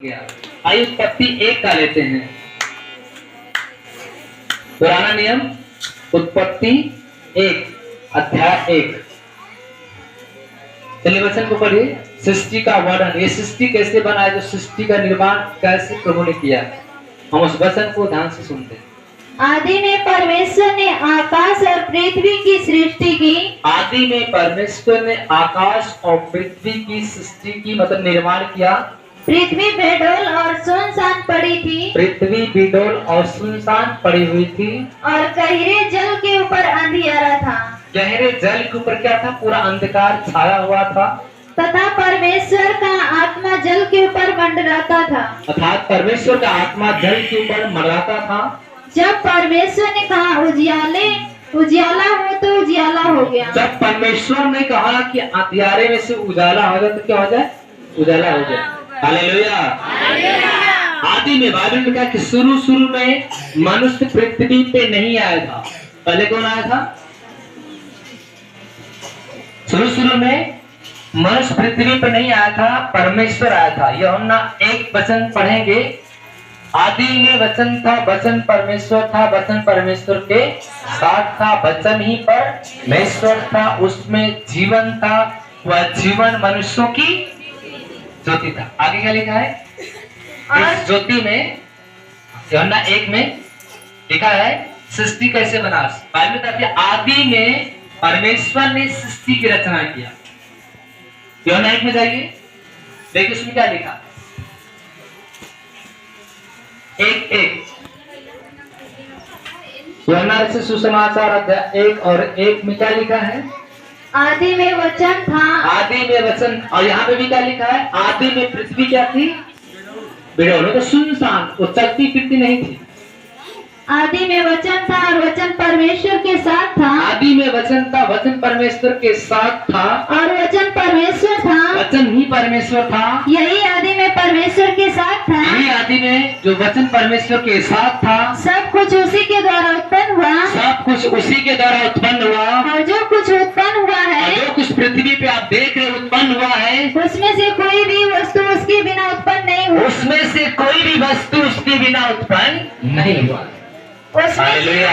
गया। आइए उत्पत्ति 1 का लेते हैं। पुराना नियम उत्पत्ति 1 अध्याय 1। चलिए वचन को पढ़िए। सृष्टि का वर्णन, ये सृष्टि कैसे बना है, जो सृष्टि का निर्माण कैसे प्रभु ने किया, हम उस वचन को ध्यान से सुनते हैं। आदि में परमेश्वर ने आकाश और पृथ्वी की सृष्टि की। आदि में परमेश्वर ने आकाश और पृथ्वी की सृष्टि की, मतलब निर्माण किया। पृथ्वी बेडौल और सुनसान पड़ी थी। पृथ्वी बेडौल और सुनसान पड़ी हुई थी। और गहरे जल के ऊपर अंधियारा था। गहरे जल के ऊपर क्या था? पूरा अंधकार छाया हुआ था। तथा परमेश्वर का आत्मा जल के ऊपर मंडराता था। अर्थात परमेश्वर का आत्मा जल के ऊपर मंडराता था। जब परमेश्वर ने कहा उजियाला हो, तो उजियाला हो गया। जब परमेश्वर ने कहा कि अंधियारे में से उजाला हो जाए, तो क्या हो जाए? उजाला हो जाए। हालेलुया। आदि में बाइबल में कहा कि शुरू में मनुष्य पृथ्वी पे नहीं आया था। पहले कौन आया था? शुरू में मनुष्य पृथ्वी पर नहीं आया था, परमेश्वर आया था। यूहन्ना 1 वचन पढ़ेंगे। आदि में वचन था, वचन परमेश्वर था, वचन परमेश्वर के साथ था, वचन ही परमेश्वर था, उसमें जीवन था, वह जीवन मनुष्यों की ज्योति था। आगे क्या लिखा है? इस ज्योति में यूहन्ना 1 में लिखा है सृष्टि कैसे बना। बाइबल कहती है आदि में परमेश्वर ने सृष्टि की रचना किया। यूहन्ना 1 में जाइए, देखिए उसमें क्या लिखा। 1:1 यूहन्ना से सुसमाचार अध्याय 1 और 1 में क्या लिखा है? आदि में वचन था। आदि में वचन, और यहाँ पे भी क्या लिखा है? आदि में पृथ्वी क्या थी? बेडौल, तो सुनसान, वो चलती फिरती नहीं थी। आदि में वचन था और वचन परमेश्वर के साथ था। आदि में वचन था, वचन परमेश्वर के साथ था, और वचन परमेश्वर था। वचन ही परमेश्वर था। यही आदि में परमेश्वर के साथ था। यही आदि में जो वचन परमेश्वर के साथ था। सब कुछ उसी के द्वारा उत्पन्न हुआ। सब कुछ उसी के द्वारा उत्पन्न हुआ। और जो कुछ उत्पन्न हुआ और है, जो कुछ पृथ्वी पे आप देख रहे उत्पन्न हुआ है, उसमें से कोई भी वस्तु उसके बिना उत्पन्न नहीं हुई। उसमें से कोई भी वस्तु उसके बिना उत्पन्न नहीं हुआ। हालेलुया।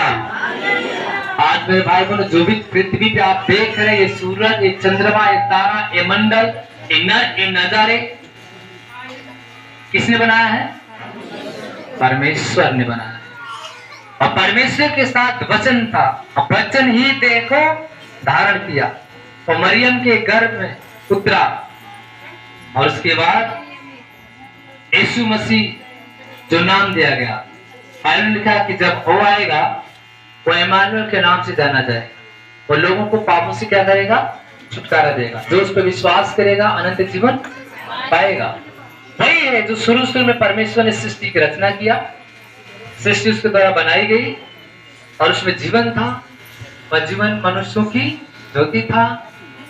आज मेरे भाई बहनों, जो भी पृथ्वी पे आप देख रहे हैं, ये सूरज, ये चंद्रमा, ये तारा, ये मंडल, ये नजारे किसने बनाया है? परमेश्वर ने बनाया है। और परमेश्वर के साथ वचन था, और वचन ही देखो धारण किया और मरियम के गर्भ में उतरा। और उसके बाद यीशु मसीह जो नाम दिया गया, बाइबल में लिखा कि जब वो आएगा वो इमानुएल के नाम से जाना जाएगा। वो लोगों को पापों से क्या करेगा? छुटकारा देगा। जो उस पर विश्वास करेगा अनंत जीवन पाएगा। वही है जो शुरू में परमेश्वर ने सृष्टि की रचना किया। सृष्टि उसके द्वारा बनाई गई और उसमें जीवन था। वह जीवन मनुष्यों की ज्योति था,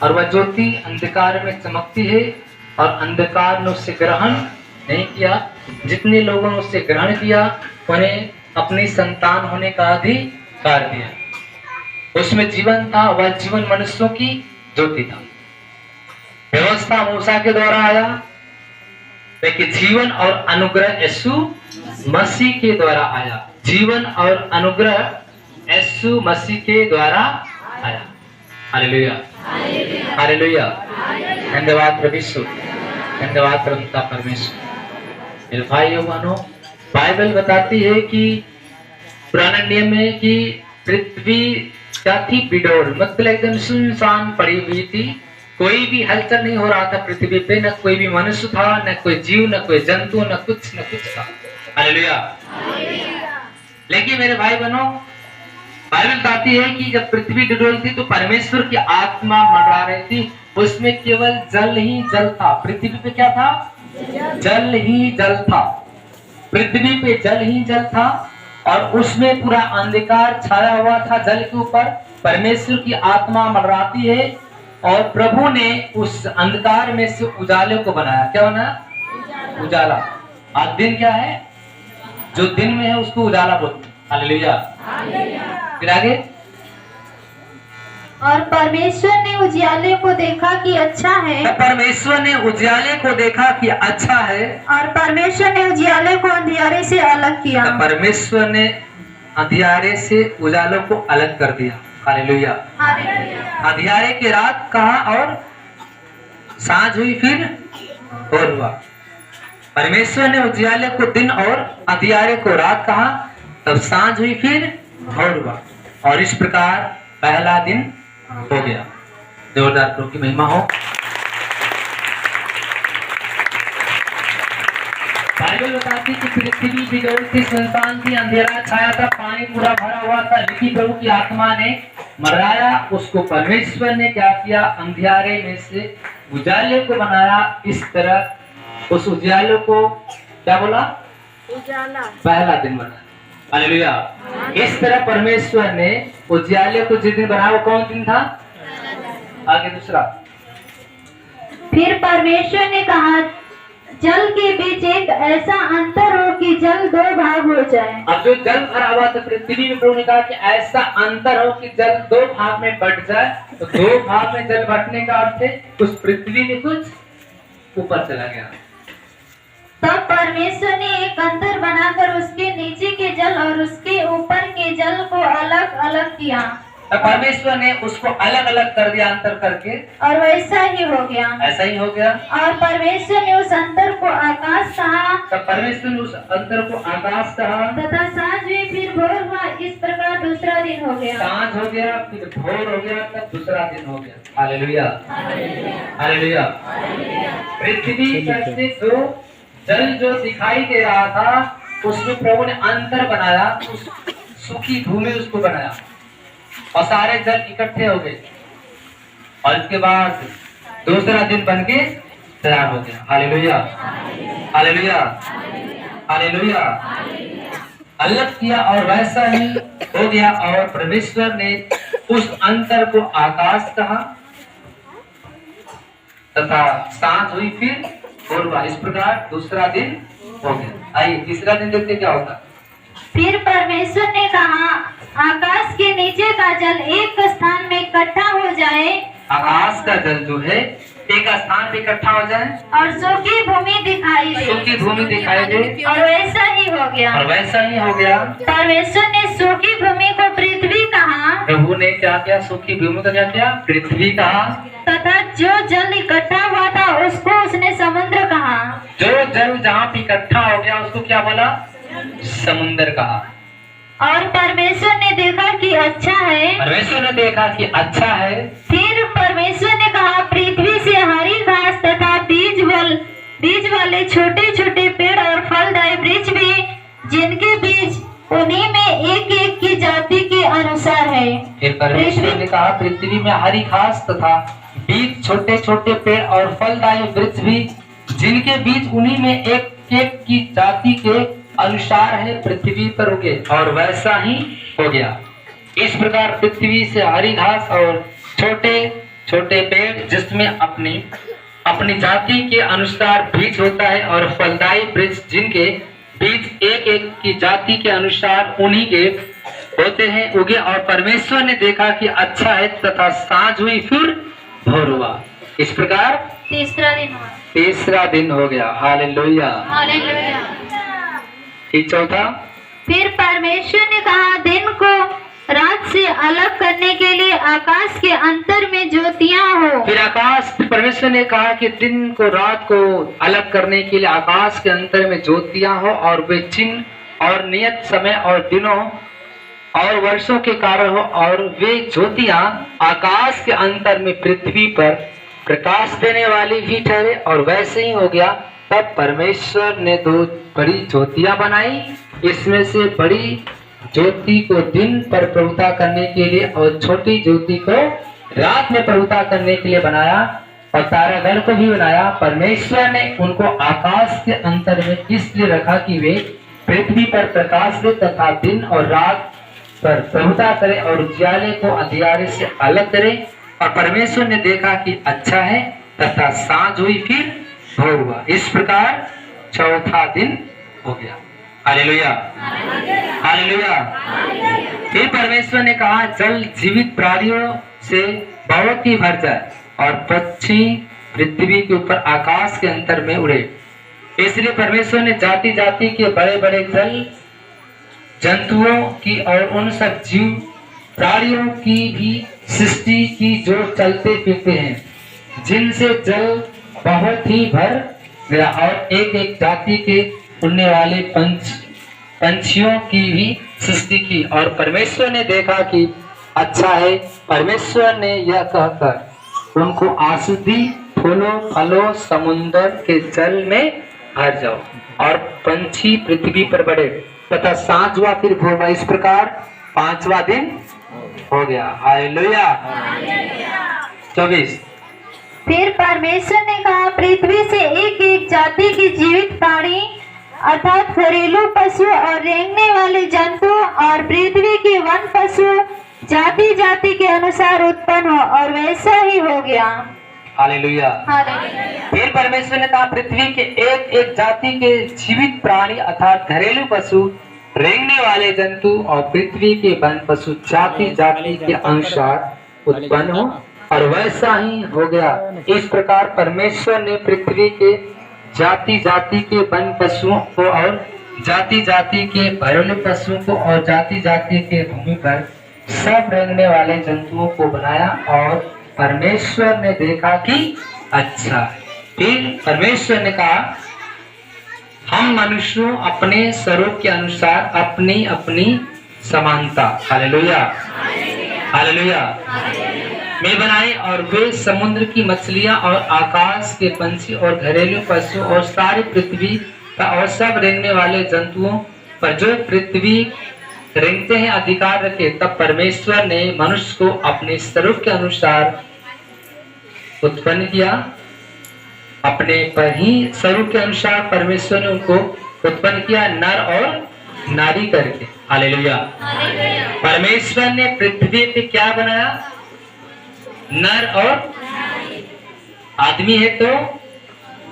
और वह ज्योति अंधकार में चमकती है, और अंधकार ने उससे ग्रहण नहीं किया। जितने लोगों ने उससे ग्रहण किया उन्हें अपनी संतान होने का अधिकार दिया। उसमें जीवन था, वह जीवन मनुष्यों की ज्योति था। व्यवस्था मूसा के द्वारा आया, लेकिन जीवन और अनुग्रह यीशु मसीह के द्वारा आया। जीवन और अनुग्रह यीशु मसीह के द्वारा आया। Hallelujah, hallelujah. धन्यवाद प्रभु यीशु, धन्यवाद प्रभुता परमेश्वर। मेरे भाइयों बहनों, बाइबल बताती है कि पुराने नियम में कि पृथ्वी क्या थी? बिडौल, मतलब एकदम सुनसान पड़ी हुई थी। कोई भी हलचल नहीं हो रहा था पृथ्वी पे। न कोई भी मनुष्य था, न कोई जीव, न कोई जंतु, न कुछ था। हालेलुया। लेकिन मेरे भाई बहनों, बाइबल बताती है कि जब पृथ्वी बिडौल थी तो परमेश्वर की आत्मा मंडरा रही थी। उसमें केवल जल ही जल था। पृथ्वी पे क्या था? जल ही जल था। पृथ्वी पे जल ही जल था, और उसमें पूरा अंधकार छाया हुआ था जल के ऊपर। परमेश्वर की आत्मा मंडराती है, और प्रभु ने उस अंधकार में से उजाले को बनाया। क्या बनाया? उजाला। आज दिन क्या है? जो दिन में है उसको उजाला बोलते हैं। हालेलुया। फिर आगे, और परमेश्वर ने उजियाले को देखा कि अच्छा है, तो परमेश्वर ने उजियाले को देखा कि अच्छा है, और परमेश्वर ने उजियाले को अंधियारे से अलग किया। तो परमेश्वर ने अंधियारे से उजालों को अलग कर दिया। हालेलुया। अंधियारे की रात कहा और सांझ हुई फिर भोर हुआ। परमेश्वर ने उजियाले को दिन और अंधियारे को रात कहा, तब सांझ हुई फिर भोर हुआ, और इस प्रकार पहला दिन हो गया। जोरदार प्रभु की महिमा हो। बाइबल बताती कि पृथ्वी बिजोड़ थी, सुनसान थी, अंधेरा छाया था, पानी पूरा भरा हुआ था, लेकिन प्रभु की आत्मा ने मराया। उसको परमेश्वर ने क्या किया, अंधियारे में से उजाले को बनाया। इस तरह उस उजाले को क्या बोला, उजाला, पहला दिन बनाया। हालेलुया। इस तरह परमेश्वर ने उजियाले को जिस दिन बनाया वो कौन दिन था? आगे दूसरा। फिर परमेश्वर ने कहा, जल के बीच एक ऐसा अंतर हो कि जल दो भाग हो जाए। अब जो जल भरा हुआ था पृथ्वी में, प्रभु ने कहा कि ऐसा अंतर हो कि जल दो भाग में बट जाए। तो दो भाग में जल बटने का अर्थ है उस पृथ्वी में कुछ ऊपर चला गया। तब परमेश्वर ने एक अंतर बनाकर उसके नीचे के जल और उसके ऊपर के जल को अलग अलग किया। तब परमेश्वर ने उसको अलग अलग कर दिया, अंतर करके, और वैसा ही हो गया। ऐसा ही हो गया। और परमेश्वर ने उस अंतर को आकाश कहा, तब परमेश्वर ने उस अंतर को आकाश कहा, तथा सांझ हुई फिर भोर हुआ। इस प्रकार दूसरा दिन हो गया। सांझ हो गया फिर भोर हो गया, तब दूसरा दिन हो गया। Hallelujah, hallelujah. पृथ्वी पर से जो जल जो दिखाई दे रहा था उसमें प्रभु ने अंतर बनाया, उस सूखी भूमि उसको बनाया, और सारे जल इकट्ठे हो गए, और इसके बाद दूसरा दिन बन के तैयार हो गया। Hallelujah, hallelujah, hallelujah. अलग किया और वैसा ही हो गया, और परमेश्वर ने उस अंतर को आकाश कहा, तथा सांझ हुई फिर भोर हुआ। इस प्रकार दूसरा दिन हो गया। आइए तीसरा दिन देखते क्या होगा। फिर परमेश्वर ने कहा, आकाश के नीचे का जल एक स्थान में इकट्ठा हो जाए, आकाश का जल जो है एक स्थान पे इकट्ठा हो जाए, और सूखी भूमि दिखाई दे। सूखी भूमि दिखाई दे, और वैसा ही हो गया। और वैसा ही हो गया। परमेश्वर ने सूखी भूमि को पृथ्वी कहा, प्रभु ने क्या किया, सूखी भूमि को क्या किया, पृथ्वी कहा, तथा जो जल इकट्ठा हुआ था उसको उसने समुद्र कहा। जो जल जहाँ पे इकट्ठा हो गया उसको क्या बोला, समुद्र कहा। और परमेश्वर ने देखा कि अच्छा है। परमेश्वर ने देखा कि अच्छा है। फिर परमेश्वर ने कहा, पृथ्वी से हरी घास तथा बीज वाले छोटे छोटे पेड़ और फलदायी वृक्ष भी, जिनके बीज उन्हीं में एक एक की जाति के अनुसार है। फिर परमेश्वर ने कहा, पृथ्वी में हरी घास तथा बीज छोटे छोटे पेड़ और फलदायी वृक्ष भी, जिनके बीज उन्हीं में एक एक की जाति के अनुसार है, पृथ्वी पर उगे, और वैसा ही हो गया। इस प्रकार पृथ्वी से हरी घास और छोटे छोटे पेड़, जिसमें अपनी अपनी जाति के अनुसार बीज होता है, और फलदायी वृक्ष, जिनके बीज एक एक की जाति के अनुसार उन्हीं के होते हैं, उगे। और परमेश्वर ने देखा कि अच्छा है, तथा सांझ हुई फिर भोर हुआ। इस प्रकार तीसरा दिन हो गया। Hallelujah, hallelujah. चौथा। फिर परमेश्वर ने कहा, दिन को रात से अलग करने के लिए आकाश के अंतर में ज्योतियां हो। फिर परमेश्वर ने कहा कि दिन को रात को अलग करने के लिए आकाश के अंतर में ज्योतियां हो, और वे चिन्ह और नियत समय और दिनों और वर्षों के कारण हो, और वे ज्योतियां आकाश के अंतर में पृथ्वी पर प्रकाश देने वाली भी ठहरे, और वैसे ही हो गया। तब परमेश्वर ने दो बड़ी ज्योतियां बनाई, इसमें से बड़ी ज्योति को दिन पर प्रभुता करने के लिए, और छोटी ज्योति को रात में प्रभुता करने के लिए बनाया, और तारागण को भी बनाया। परमेश्वर ने उनको आकाश के अंतर में इसलिए रखा कि वे पृथ्वी पर प्रकाश दे, तथा दिन और रात पर प्रभुता करे, और उजियाले को अंधियारे से अलग करे। और परमेश्वर ने देखा कि अच्छा है, तथा सांझ हुई फिर भोर हुआ। इस प्रकार चौथा दिन हो गया। Hallelujah, hallelujah. फिर परमेश्वर ने कहा, जल जीवित प्राणियों से बहुत ही भर जाए और पक्षी पृथ्वी के ऊपर आकाश के अंतर में उड़े। इसलिए परमेश्वर ने जाति जाति के बड़े बड़े जल जंतुओं की और उन सब जीव प्राणियों की भी सृष्टि की जो चलते फिरते हैं, जिनसे जल बहुत ही भर गया, और एक एक जाति के उड़ने वाले पंछियों की भी सृष्टि की। और परमेश्वर ने देखा कि अच्छा है। परमेश्वर ने यह कहकर उनको आशीष दी, फूलों फलों समुद्र के जल में भर जाओ और पंछी पृथ्वी पर बढ़े। तथा सांझ हुआ फिर भोर हुआ। इस प्रकार 5वां दिन हो गया। हालेलुया। 24। फिर परमेश्वर ने कहा, पृथ्वी से एक एक जाति की जीवित प्राणी अर्थात घरेलू पशु और रेंगने वाले जंतु और पृथ्वी के वन पशु जाति जाति के अनुसार उत्पन्न हो, और वैसा ही हो गया। हालेलुया। हालेलुया। फिर परमेश्वर ने कहा, पृथ्वी के एक एक जाति के जीवित प्राणी अर्थात घरेलू पशु, रेंगने वाले जंतु और पृथ्वी के वन पशु जाति जाति के अनुसार उत्पन्न हो, और वैसा ही हो गया। इस प्रकार परमेश्वर ने पृथ्वी के जाति जाति के वन पशुओं को और जाति जाति के घरेलू पशुओं को और जाति जाति के भूमि पर सब रेंगने वाले जंतुओं को बनाया, और परमेश्वर ने देखा कि अच्छा है। फिर परमेश्वर ने कहा, हम मनुष्यों अपने स्वरूप के अनुसार अपनी अपनी समानता, हालेलुया हालेलुया, में बनाए, और वे समुद्र की मछलियां और आकाश के पंछी और घरेलू पशु और सारी पृथ्वी का और सब रेंगने वाले जंतुओं पर जो पृथ्वी रेंगते हैं अधिकार रखे। तब परमेश्वर ने मनुष्य को अपने स्वरूप के अनुसार उत्पन्न किया, अपने पर ही स्वरूप के अनुसार परमेश्वर ने उनको उत्पन्न किया, नर और नारी करके। हालेलुया। परमेश्वर ने पृथ्वी पे क्या बनाया? नर और आदमी है तो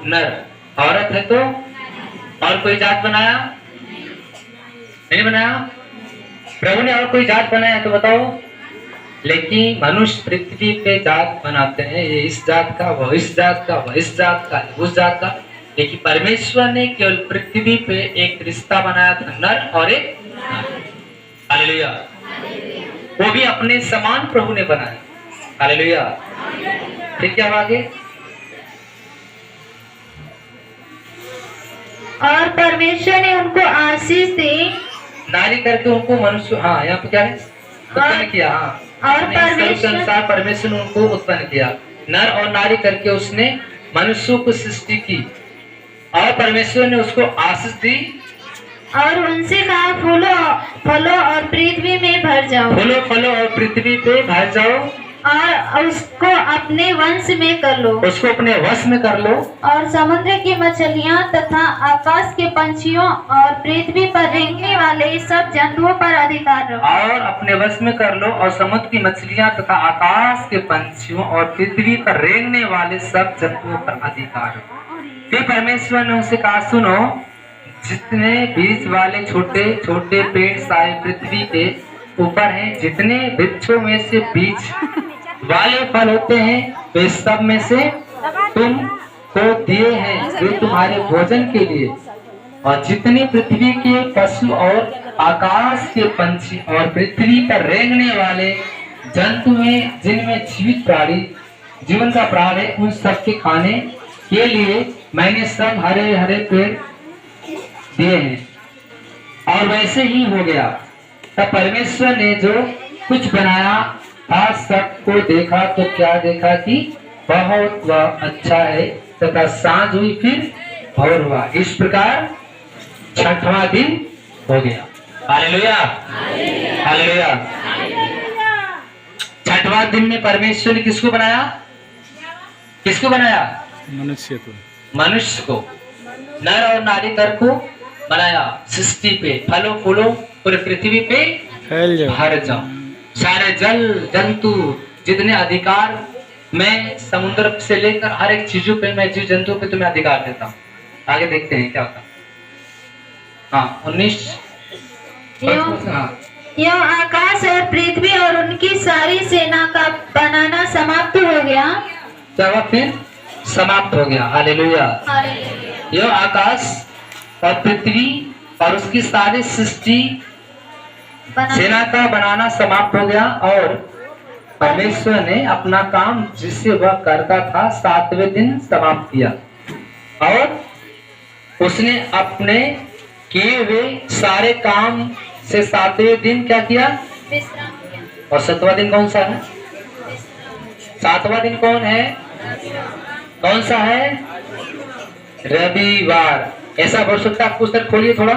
नर, औरत है तो, और कोई जात बनाया नहीं बनाया? प्रभु ने और कोई जात बनाया तो बताओ? लेकिन मनुष्य पृथ्वी पे जात बनाते हैं, ये इस जात का, वह इस जात का, वह इस जात का, उस जात का। लेकिन परमेश्वर ने केवल पृथ्वी पे एक रिश्ता बनाया था, नर और एक नारी। हालेलुया। वो भी अपने समान प्रभु ने बनाया। हालेलुया। ठीक है, अब आगे। और परमेश्वर ने उनको आशीष दी, नारी करके उनको मनुष्य, हाँ यहाँ पे क्या है, उत्पन्न किया। हाँ, और परमेश्वर के अनुसार परमेश्वर ने उनको उत्पन्न किया, नर और नारी करके उसने मनुष्यों को सृष्टि की, और परमेश्वर ने उसको आशीष दी और उनसे कहा, फूलों और पृथ्वी में भर जाओ, फूलों फलों और पृथ्वी पे भर जाओ, और उसको अपने वंश में कर लो, उसको अपने वश में कर लो, और समुद्र की मछलियां तथा आकाश के पंछियों और पृथ्वी पर रेंगने वाले सब जंतुओं पर अधिकार रखो। और अपने वश में कर लो, और समुद्र की मछलियां तथा आकाश के पंछियों और पृथ्वी पर रेंगने वाले सब जंतुओं पर अधिकार रखो। फिर परमेश्वर ने उनसे कहा, सुनो, जितने बीज वाले छोटे छोटे पेड़ सारे पृथ्वी के ऊपर हैं, जितने वृक्षों में से बीज वाले फल होते हैं, वे सब में से तुम को दिए हैं, वे तुम्हारे भोजन के लिए। और जितने पृथ्वी के पशु और आकाश के पंछी और पृथ्वी पर रेंगने वाले जंतु हैं, जिनमें जीवित प्राणी जीवन का प्राण है, उन सब के खाने के लिए मैंने सब हरे हरे पेड़ दिए हैं। और वैसे ही हो गया। तब परमेश्वर ने जो कुछ बनाया था सबको देखा, तो क्या देखा कि बहुत वह अच्छा है। तथा सांझ हुई फिर भोर हुआ। इस प्रकार 6वां दिन हो गया। Hallelujah hallelujah. 6वां दिन में परमेश्वर ने किसको बनाया? किसको बनाया? मनुष्य को, मनुष्य को, नर और नारी कर को बनाया। सृष्टि पे फलों फूलों पूरे पृथ्वी पे फैल जाओ, भर जाओ। सारे जल जंतु जितने अधिकार मैं समुद्र से लेकर हर एक चीजों पे, मैं जीव जंतु पे तुम्हें अधिकार देता हूँ। आगे देखते हैं क्या होता। हाँ 19। हाँ यह आकाश और पृथ्वी और उनकी सारी सेना का बनाना समाप्त हो गया। क्या हुआ फिर? समाप्त हो गया। हालेलुया। यह आकाश और पृथ्वी और उसकी सारी सृष्टि सेना का बनाना समाप्त हो गया और परमेश्वर ने अपना काम जिससे वह करता था 7वें दिन समाप्त किया और उसने अपने किए हुए सारे काम से 7वें दिन क्या किया? विश्राम किया। और 7वां दिन कौन सा है? 7वां दिन कौन है? कौन सा है? रविवार। ऐसा हो सकता है? पुस्तक खोलिए थोड़ा।